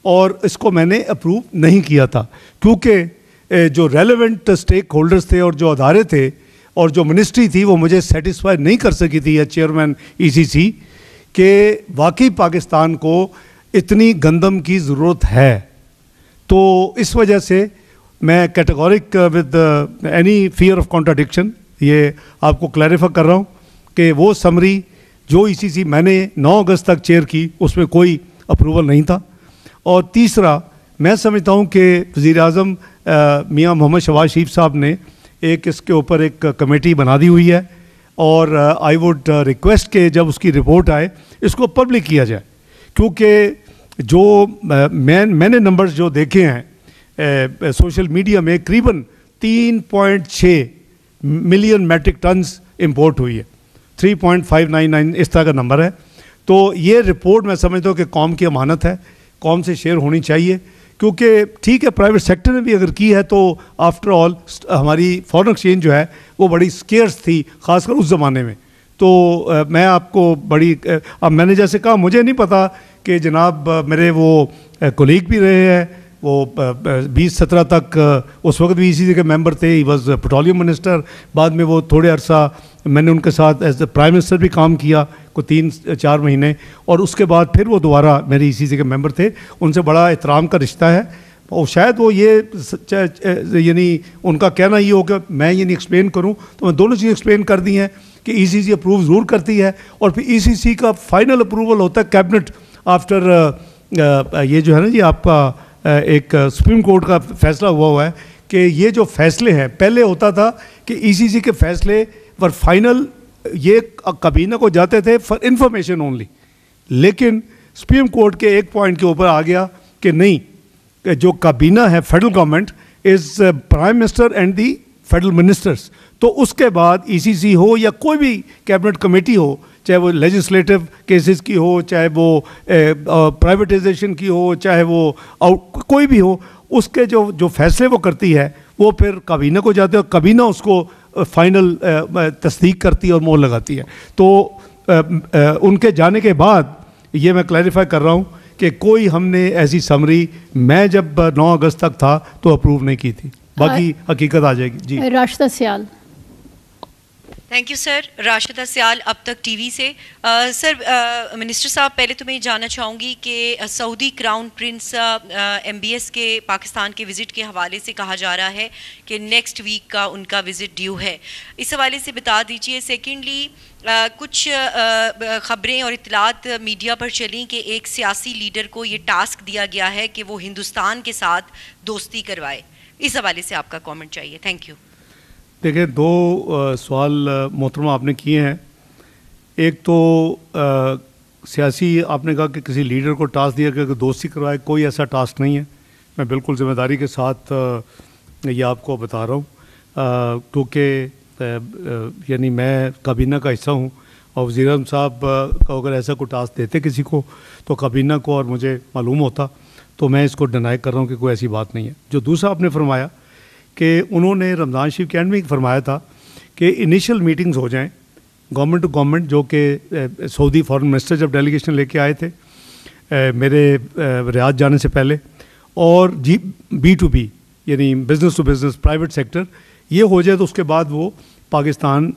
और इसको मैंने अप्रूव नहीं किया था, क्योंकि जो रेलेवेंट स्टेक होल्डर्स थे और जो अदारे थे और जो मिनिस्ट्री थी वो मुझे सेटिस्फाई नहीं कर सकी थी, या चेयरमैन ECC, कि वाकई पाकिस्तान को इतनी गंदम की ज़रूरत है। तो इस वजह से मैं categoric with any fear of contradiction ये आपको क्लैरिफाई कर रहा हूँ कि वो समरी जो ECC मैंने 9 अगस्त तक चेयर की उसमें कोई अप्रूवल नहीं था। और तीसरा, मैं समझता हूँ कि वज़ीर-ए-आज़म मियाँ मोहम्मद शहबाज शरीफ साहब ने एक इसके ऊपर एक कमेटी बना दी हुई है, और आई वुड रिक्वेस्ट के जब उसकी रिपोर्ट आए इसको पब्लिक किया जाए, क्योंकि जो मैंने नंबर्स जो देखे हैं सोशल मीडिया में, करीबन 3.6 मिलियन मैट्रिक टन्स इंपोर्ट हुई है, 3.599 इस तरह का नंबर है। तो ये रिपोर्ट मैं समझता हूँ कि कौम की अमानत है, कौम से शेयर होनी चाहिए क्योंकि ठीक है प्राइवेट सेक्टर ने भी अगर की है तो आफ्टर ऑल हमारी फॉरेन एक्सचेंज जो है वो बड़ी स्केर्स थी, ख़ासकर उस ज़माने में। तो मैं आपको बड़ी अब मैंने जैसे कहा, मुझे नहीं पता कि जनाब मेरे वो कोलीग भी रहे हैं, वो 2017 तक उस वक्त भी ECC के मेंबर थे, ही वॉज पेट्रोलियम मिनिस्टर। बाद में वो थोड़े अरसा मैंने उनके साथ एज द प्राइम मिनिस्टर भी काम किया, को 3-4 महीने, और उसके बाद फिर वो दोबारा मेरे ECC के मेंबर थे। उनसे बड़ा एहतराम का रिश्ता है, और शायद वो ये यानी उनका कहना ये हो कि मैं ये नहीं एक्सप्लेन करूँ, तो मैं दोनों चीज़ें एक्सप्लेन कर दी हैं कि ECC अप्रूव ज़रूर करती है, और फिर ECC का फाइनल अप्रूवल होता है कैबिनेट आफ्टर ये जो है ना जी आपका एक सुप्रीम कोर्ट का फैसला हुआ है कि ये जो फैसले हैं, पहले होता था कि ECC के फैसले पर फाइनल ये काबीना को जाते थे फॉर इंफॉर्मेशन ओनली, लेकिन सुप्रीम कोर्ट के एक पॉइंट के ऊपर आ गया कि नहीं, जो काबीना है federal government is prime minister and the federal ministers. तो उसके बाद ECC हो या कोई भी कैबिनेट कमेटी हो, चाहे वो लेजिस्लेटिव केसेस की हो, चाहे वो प्राइवेटाइजेशन की हो, चाहे वो कोई भी हो, उसके जो फैसले वो करती है वो फिर काबीना को जाते हैं और काबीना उसको फाइनल तस्दीक करती है और मोहर लगाती है। तो उनके जाने के बाद ये मैं क्लैरिफाई कर रहा हूँ कि कोई हमने ऐसी समरी, मैं जब 9 अगस्त तक था तो अप्रूव नहीं की थी, बाकी हकीकत आ जाएगी जी। Rashida Sial. Thank you sir. Rashida Sial अब तक टीवी से। सर मिनिस्टर साहब, पहले तो मैं ये जानना चाहूँगी कि सऊदी क्राउन प्रिंस MBS के पाकिस्तान के विज़िट के हवाले से कहा जा रहा है कि नेक्स्ट वीक का उनका विज़िट ड्यू है, इस हवाले से बता दीजिए। सेकेंडली कुछ ख़बरें और इतलात मीडिया पर चली कि एक सियासी लीडर को ये टास्क दिया गया है कि वो हिंदुस्तान के साथ दोस्ती करवाए, इस हवाले से आपका कमेंट चाहिए। Thank you. देखिए, 2 सवाल मोहतरमा आपने किए हैं। एक तो सियासी आपने कहा कि किसी लीडर को टास्क दिया कि दोस्ती करवाए, कोई ऐसा टास्क नहीं है। मैं बिल्कुल ज़िम्मेदारी के साथ ये आपको बता रहा हूँ, क्योंकि यानी मैं काबीना का हिस्सा हूँ और वज़ीर आज़म साहब का अगर ऐसा कोई टास्क देते किसी को तो काबीना को और मुझे मालूम होता, तो मैं इसको डिनाई कर रहा हूँ कि कोई ऐसी बात नहीं है। जो दूसरा आपने फरमाया कि उन्होंने रमज़ान शरीफ के एंड में फरमाया था कि इनिशियल मीटिंग्स हो जाएं गवर्नमेंट टू गवर्नमेंट, जो कि सऊदी फॉरेन मिनिस्टर जब डेलीगेशन लेके आए थे मेरे रियाद जाने से पहले, और B2B यानी business to business private sector ये हो जाए तो उसके बाद वो पाकिस्तान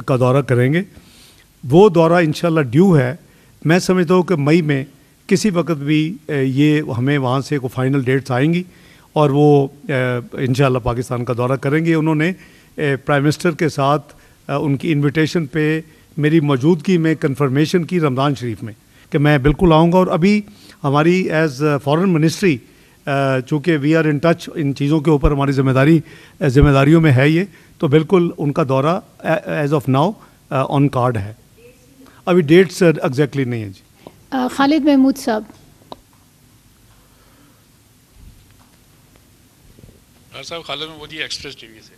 का दौरा करेंगे। वो दौरा इंशाल्लाह ड्यू है। मैं समझता हूँ कि मई में किसी वक्त भी ये हमें वहाँ से कोई फाइनल डेट्स आएंगी और वो इंशाल्लाह पाकिस्तान का दौरा करेंगे। उन्होंने प्राइम मिनिस्टर के साथ उनकी इनविटेशन पे मेरी मौजूदगी में कंफर्मेशन की रमज़ान शरीफ में कि मैं बिल्कुल आऊँगा। और अभी हमारी एज़ फॉरेन मिनिस्ट्री चूँकि वी आर इन टच इन चीज़ों के ऊपर, हमारी जिम्मेदारियों में है ये, तो बिल्कुल उनका दौरा as of now on card है। अभी डेट्स एग्जैक्टली नहीं है जी। खालिद महमूद साहब। डॉक्टर साहब, खालिद महमूद जी, एक्सप्रेस टीवी से।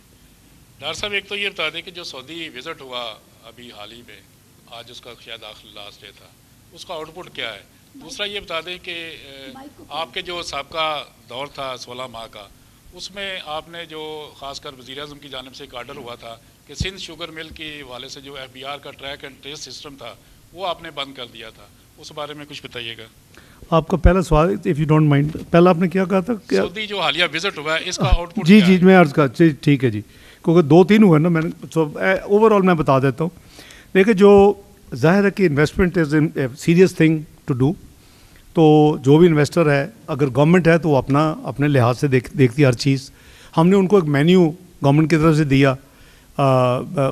डॉक्टर साहब, एक तो ये बता दें कि जो सऊदी विज़िट हुआ अभी हाल ही में, आज उसका शायद आखिरी लास्ट डे था, उसका आउटपुट क्या है? दूसरा ये बता दें कि आपके जो सबका दौर था 16 माह का, उसमें आपने जो ख़ासकर वज़ीर आज़म की जानिब से एक आर्डर हुआ था कि सिंध शुगर मिल के हवाले से जो FBR का ट्रैक एंड ट्रेस सिस्टम था वो आपने बंद कर दिया था, उस बारे में कुछ बताइएगा। आपका पहला सवाल, इफ़ यू डोंट माइंड, पहला आपने क्या कहा था? सऊदी जो हालिया विज़िट हुआ है इसका आउटपुट जी जी, मैं अर्ज़ का ठीक है जी, क्योंकि 2-3 हुए ना, मैंने ओवरऑल मैं बता देता हूँ। देखिए, जो ज़ाहिर है कि investment is a serious thing to do, तो जो भी इन्वेस्टर है, अगर गवर्नमेंट है तो वो अपने लिहाज से देखती है हर चीज़। हमने उनको एक मेन्यू गवर्नमेंट की तरफ से दिया,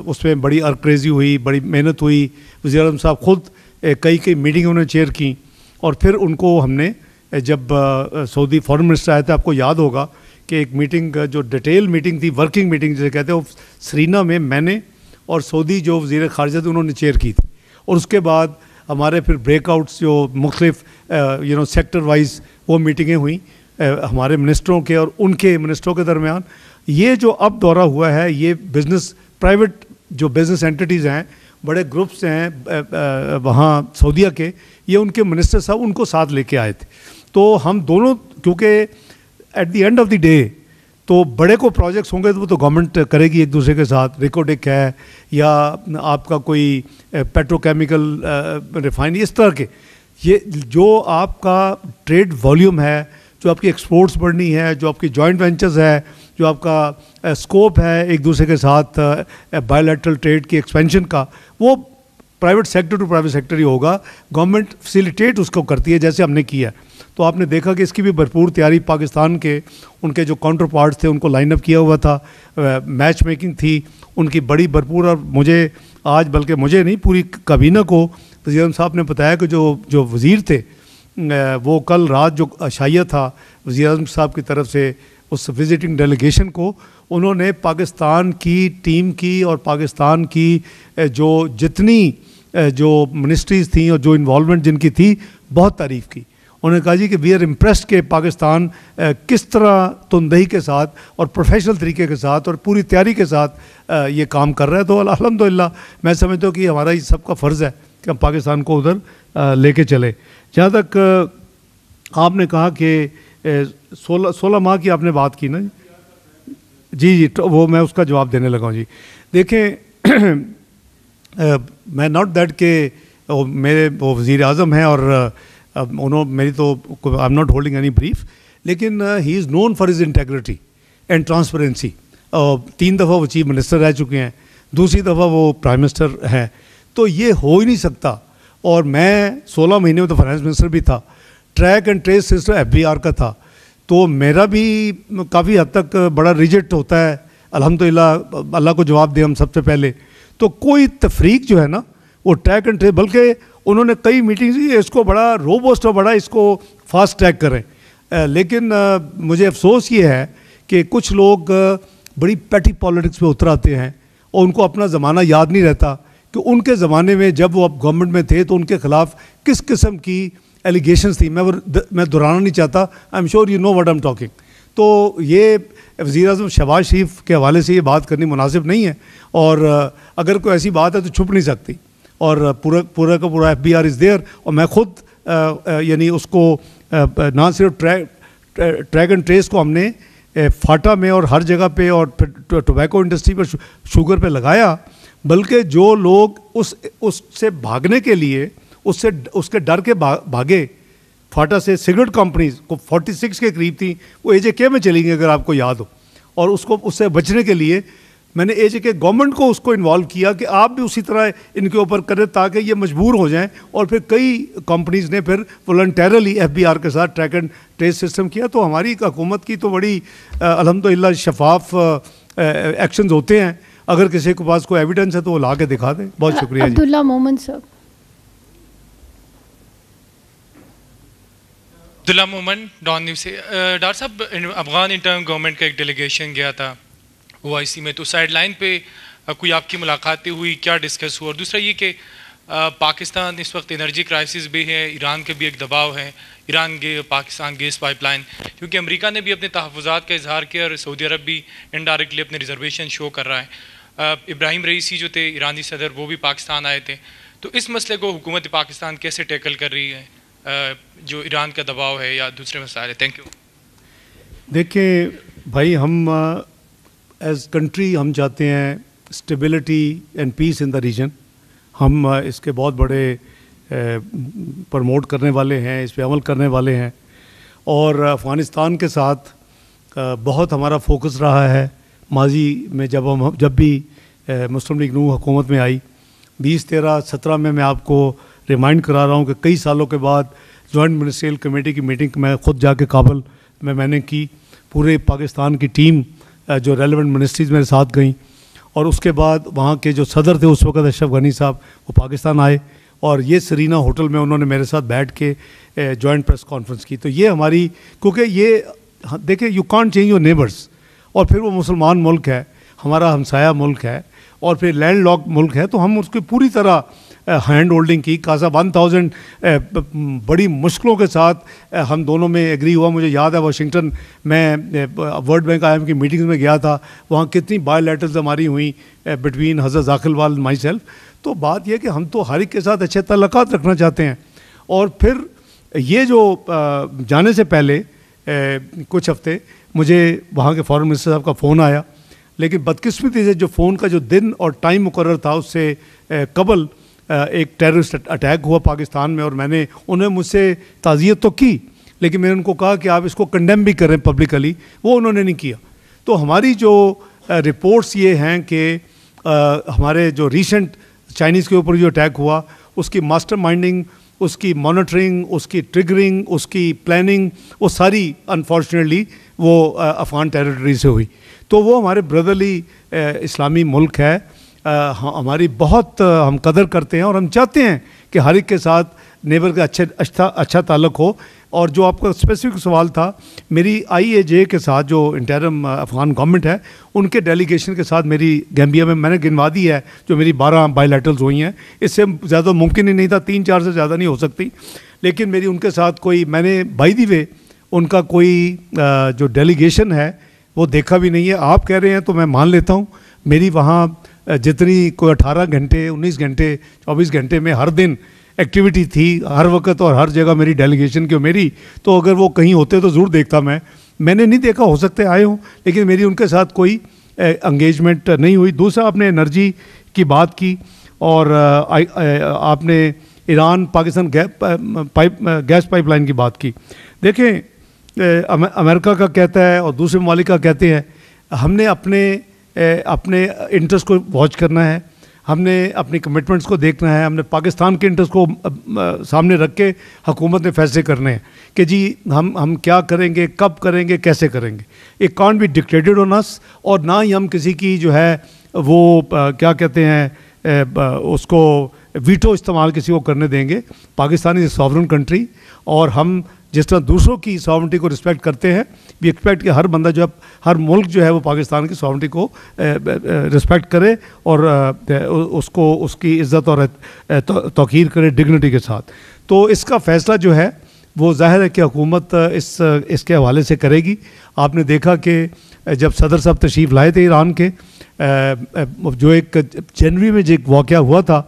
उसमें बड़ी अर्क्रेज़ी हुई, बड़ी मेहनत हुई। वज़ीर आज़म साहब ख़ुद कई मीटिंग उन्होंने चेयर की, और फिर उनको हमने जब सऊदी फॉरेन मिनिस्टर आए थे, आपको याद होगा कि एक मीटिंग जो डिटेल मीटिंग थी, वर्किंग मीटिंग जिसे कहते हैं, वो सरीना में मैंने और सऊदी जो वज़ीर ख़ारिजा थे उन्होंने चेयर की थी। और उसके बाद हमारे फिर ब्रेकआउट्स जो मुख्तलिफ सेक्टर वाइज वो मीटिंगें हुई हमारे मिनिस्टरों के और उनके मिनिस्टरों के दरमियान। ये जो अब दौरा हुआ है, ये बिज़नेस प्राइवेट जो बिज़नेस एंटिटीज़ हैं, बड़े ग्रुप्स हैं वहाँ सऊदीया के, ये उनके मिनिस्टर साहब उनको साथ लेके आए थे। तो हम दोनों क्योंकि at the end of the day तो बड़े को प्रोजेक्ट्स होंगे तो वो तो गवर्नमेंट करेगी एक दूसरे के साथ, रिकोडिक है या आपका कोई पेट्रोकेमिकल रिफाइनरी, इस तरह के ये जो आपका ट्रेड वॉल्यूम है, जो आपकी एक्सपोर्ट्स बढ़नी है, जो आपकी जॉइंट वेंचर्स है, जो आपका स्कोप है एक दूसरे के साथ बायलैटरल ट्रेड की एक्सपेंशन का, वो private sector to private sector ही होगा। गवर्नमेंट फैसिलिटेट उसको करती है जैसे हमने किया। तो आपने देखा कि इसकी भी भरपूर तैयारी पाकिस्तान के उनके जो काउंटर पार्ट्स थे उनको लाइन अप किया हुआ था, मैच मेकिंग थी उनकी बड़ी भरपूर। और मुझे आज, बल्कि मुझे नहीं पूरी काबीना को वज़ीर आज़म साहब ने बताया कि जो वज़ीर थे वो कल रात जो अशाइया था वज़ीर आज़म साहब की तरफ से उस विजिटिंग डेलीगेशन को, उन्होंने पाकिस्तान की टीम की और पाकिस्तान की जो जितनी जो मिनिस्ट्रीज़ थी और जो इन्वॉल्वमेंट जिनकी थी बहुत तारीफ़ की। उन्होंने कहा जी कि वी आर इम्प्रेस्ड कि पाकिस्तान किस तरह तुंदही के साथ और प्रोफेशनल तरीके के साथ और पूरी तैयारी के साथ ये काम कर रहा है। तो अल्हम्दुलिल्लाह मैं समझता हूँ कि हमारा ये सबका फ़र्ज़ है कि हम पाकिस्तान को उधर लेके चले। जहाँ तक आपने कहा कि 16 माह की आपने बात की ना जी, तो वो मैं उसका जवाब देने लगा हूँ जी। देखें मैं नॉट दैट के मेरे वो वज़ीर आज़म हैं और उन्होंने मेरी तो I am not holding any brief, लेकिन he is known for his integrity and transparency. 3 दफ़ा वो चीफ मिनिस्टर रह चुके हैं, दूसरी दफ़ा वो प्राइम मिनिस्टर हैं, तो ये हो ही नहीं सकता। और मैं 16 महीने में तो फाइनेंस मिनिस्टर भी था, track and trace system FBR का था, तो मेरा भी काफ़ी हद तक बड़ा रिजेक्ट होता है। अल्हम्दुलिल्लाह अल्लाह को जवाब दे हम सबसे पहले। तो कोई तफरीक जो है ना वो ट्रैक एंड ट्रेस, बल्कि उन्होंने कई मीटिंग्स की इसको बड़ा रोबस्ट और बड़ा इसको फास्ट ट्रैक करें। लेकिन मुझे अफसोस ये है कि कुछ लोग बड़ी पैटी पॉलिटिक्स पे उतर आते हैं और उनको अपना ज़माना याद नहीं रहता कि उनके ज़माने में जब वो अब गवर्नमेंट में थे तो उनके ख़िलाफ़ किस किस्म की एलिगेशंस थी। मैं दोहराना नहीं चाहता, I am sure you know what I am talking. तो ये वज़ीर आज़म शहबाज शरीफ के हवाले से ये बात करनी मुनासिब नहीं है, और अगर कोई ऐसी बात है तो छुप नहीं सकती। और पूरा का पूरा FBR इज़ देयर, और मैं ख़ुद यानी उसको ना सिर्फ ट्रैक एंड ट्रेस को हमने फाटा में और हर जगह पे और फिर टोबैको इंडस्ट्री पर शुगर पे लगाया, बल्कि जो लोग उससे भागने के लिए उसके डर के भागे फाटा से, सिगरेट कंपनीज को 46 के करीब थी, वो AJK में चली गई अगर आपको याद हो। और उससे बचने के लिए मैंने AJK गवर्नमेंट को उसको इन्वॉल्व किया कि आप भी उसी तरह इनके ऊपर करें ताकि ये मजबूर हो जाएं। और फिर कई कंपनीज़ ने फिर वॉलंटरली FBR के साथ ट्रैक एंड ट्रेस सिस्टम किया। तो हमारी हुकूमत की तो बड़ी अल्हम्दुलिल्लाह शफाफ एक्शंस होते हैं। अगर किसी के पास कोई एविडेंस है तो वो ला के दिखा दें। बहुत शुक्रिया। Abdullah Momin sir. Abdullah Momin, Dawn news से। Doctor sahab, Afghan interim government का एक डेलीगेशन गया था OIC में, तो साइड लाइन पे कोई आपकी मुलाकातें हुई, क्या डिस्कस हुआ? और दूसरा ये कि पाकिस्तान इस वक्त एनर्जी क्राइसिस भी है, ईरान के भी एक दबाव है, ईरान पाकिस्तान गैस पाइपलाइन, क्योंकि अमेरिका ने भी अपने तहफ़्फ़ुज़ात का इजहार किया और सऊदी अरब भी इनडायरेक्टली अपने रिजर्वेशन शो कर रहा है। इब्राहिम रईसी जो थे ईरानी सदर, वो भी पाकिस्तान आए थे। तो इस मसले को हुकूमत पाकिस्तान कैसे टैकल कर रही है, जो ईरान का दबाव है या दूसरे मसाइल है? Thank you. देखिए भाई, हम एज़ कंट्री हम चाहते हैं stability and peace in the region. हम इसके बहुत बड़े प्रमोट करने वाले हैं, इस पे अमल करने वाले हैं। और अफ़गानिस्तान के साथ बहुत हमारा फोकस रहा है। माजी में जब भी मुस्लिम लीग नून हुकूमत में आई 20, 13, 17 में, मैं आपको रिमाइंड करा रहा हूँ कि कई सालों के बाद जॉइंट मिनिस्ट्रियल कमेटी की मीटिंग मैं ख़ुद जाके काबुल में मैंने की। पूरे पाकिस्तान की टीम जो रेलेवेंट मिनिस्ट्रीज़ मेरे साथ गई, और उसके बाद वहाँ के जो सदर थे उस वक़्त अशरफ गनी साहब, वो पाकिस्तान आए और ये सरीना होटल में उन्होंने मेरे साथ बैठ के जॉइंट प्रेस कॉन्फ्रेंस की। तो ये हमारी, क्योंकि ये देखिए you can't change your neighbours, और फिर वो मुसलमान मुल्क है, हमारा हमसाया मुल्क है और फिर लैंड लॉक मुल्क है, तो हम उसकी पूरी तरह हैंड होल्डिंग की। कासा 1000 बड़ी मुश्किलों के साथ हम दोनों में एग्री हुआ। मुझे याद है वाशिंगटन में वर्ल्ड बैंक IM की मीटिंग्स में गया था, वहाँ कितनी बायोलैटरल्स हमारी हुई बिटवीन हज़रत ज़ाकिरवाल माई सेल्फ। तो बात यह कि हम तो हर एक के साथ अच्छे ताल्लुकात रखना चाहते हैं। और फिर ये जो जाने से पहले कुछ हफ्ते मुझे वहाँ के फॉरेन मिनिस्टर साहब का फ़ोन आया, लेकिन बदकिस्मती से जो फ़ोन का जो दिन और टाइम मुकर्रर था उससे कबल एक टेररिस्ट अटैक हुआ पाकिस्तान में, और उन्होंने मुझसे ताज़ियत तो की, लेकिन मैंने उनको कहा कि आप इसको कंडेम भी करें पब्लिकली, वो उन्होंने नहीं किया। तो हमारी जो रिपोर्ट्स ये हैं कि हमारे जो रीसेंट चाइनीज़ के ऊपर जो अटैक हुआ उसकी मास्टरमाइंडिंग, उसकी मॉनिटरिंग, उसकी ट्रिगरिंग, उसकी प्लानिंग, वो सारी अनफॉर्चुनेटली वो अफ़गान टेरिटरी से हुई। तो वो हमारे ब्रदरली इस्लामी मुल्क है, हमारी बहुत हम कदर करते हैं और हम चाहते हैं कि हर एक के साथ नेबर का अच्छा ताल्लुक़ हो। और जो आपका स्पेसिफिक सवाल था, मेरी IAJ के साथ जो इंटरिम अफ़गान गवर्नमेंट है उनके डेलीगेशन के साथ मेरी गैम्बिया में मैंने गिनवा दी है जो मेरी 12 बायलैटरल्स हुई हैं। इससे ज़्यादा मुमकिन ही नहीं था, 3-4 से ज़्यादा नहीं हो सकती, लेकिन मेरी उनके साथ कोई, मैंने बाय द वे उनका कोई जो डेलीगेशन है वो देखा भी नहीं है। आप कह रहे हैं तो मैं मान लेता हूँ, मेरी वहाँ जितनी कोई 18 घंटे 19 घंटे 24 घंटे में हर दिन एक्टिविटी थी, हर वक्त और हर जगह मेरी डेलीगेशन की मेरी, तो अगर वो कहीं होते तो ज़रूर देखता। मैंने नहीं देखा, हो सकते आए हों, लेकिन मेरी उनके साथ कोई एंगेजमेंट नहीं हुई। दूसरा, आपने एनर्जी की बात की और आपने ईरान पाकिस्तान गैस पाइपलाइन की बात की। देखें, अमेरिका का कहता है और दूसरे ममालिक का कहते हैं, हमने अपने इंटरेस्ट को वॉच करना है, हमने अपनी कमिटमेंट्स को देखना है, हमने पाकिस्तान के इंटरेस्ट को सामने रख के हुकूमत ने फैसले करने हैं कि जी हम क्या करेंगे, कब करेंगे, कैसे करेंगे। It can't be dictated on us, और ना ही हम किसी की जो है वो क्या कहते हैं उसको वीटो इस्तेमाल किसी को करने देंगे। पाकिस्तान इज़ सॉवरन कंट्री, और हम जिस तरह दूसरों की सॉवरेनिटी को रिस्पेक्ट करते हैं, वी एक्सपेक्ट कि हर बंदा जो हर मुल्क जो है वो पाकिस्तान की सॉवरेनिटी को रिस्पेक्ट करे और उसको उसकी इज़्ज़त और तौक़ीर करे डिग्निटी के साथ। तो इसका फ़ैसला जो है वो ज़ाहिर है कि हुकूमत इसके हवाले से करेगी। आपने देखा कि जब सदर साहब तशरीफ़ लाए थे ईरान के, जो एक जनवरी में जो एक वाक़या हुआ था,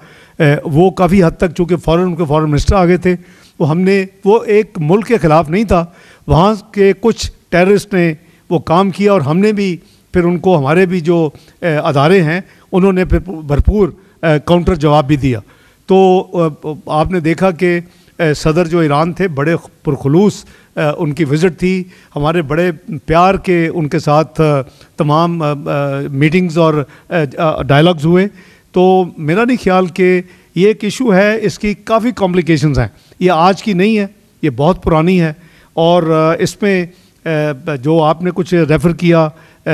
वो काफ़ी हद तक चूँकि उनके फॉरेन मिनिस्टर आ गए थे, वो एक मुल्क के ख़िलाफ़ नहीं था, वहाँ के कुछ टेररिस्ट ने वो काम किया और हमने भी फिर उनको, हमारे भी जो अदारे हैं उन्होंने फिर भरपूर काउंटर जवाब भी दिया। तो आपने देखा कि सदर जो ईरान थे, बड़े पुरखुलूस उनकी विज़िट थी, हमारे बड़े प्यार के उनके साथ तमाम मीटिंग्स और डायलॉग्स हुए। तो मेरा नहीं ख्याल कि ये एक इशू है, इसकी काफ़ी कॉम्प्लिकेशंस हैं, ये आज की नहीं है, ये बहुत पुरानी है। और इसमें जो आपने कुछ रेफ़र किया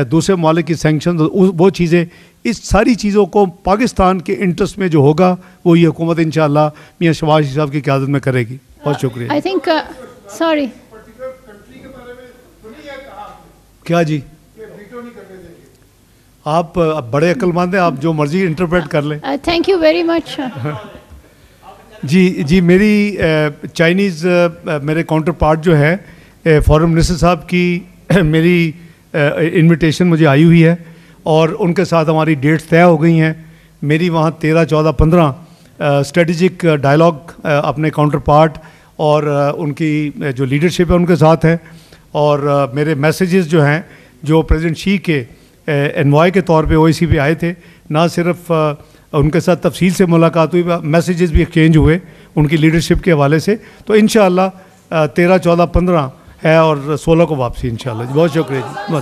दूसरे ममालिक की सैंक्शन, वो चीज़ें, इस सारी चीज़ों को पाकिस्तान के इंटरेस्ट में जो होगा वो ये हुकूमत इंशाअल्लाह मियां शहबाज शरीफ साहब की क़यादत में करेगी। बहुत शुक्रिया। आई थिंक सॉरी क्या जी, आप बड़े अक्लमंद हैं, आप जो मर्जी इंटरप्रेट कर लें। Thank you very much. जी, मेरी चाइनीज़ मेरे काउंटर पार्ट जो है फॉरेन मिनिस्टर साहब की मेरी इनविटेशन मुझे आई हुई है और उनके साथ हमारी डेट्स तय हो गई हैं। मेरी वहाँ 13, 14, 15 स्ट्रेटजिक डायलॉग अपने काउंटर पार्ट और उनकी जो लीडरशिप है उनके साथ है। और मेरे मैसेजेस जो हैं, जो प्रेसिडेंट शी के एनवॉय के तौर पे OIC पे आए थे, ना सिर्फ उनके साथ तफसील से मुलाकात हुई, मैसेजेस भी एक्सचेंज हुए उनकी लीडरशिप के हवाले से। तो इंशाअल्लाह 13, 14, 15 है और 16 को वापसी इंशाअल्लाह। बहुत शुक्रिया जी।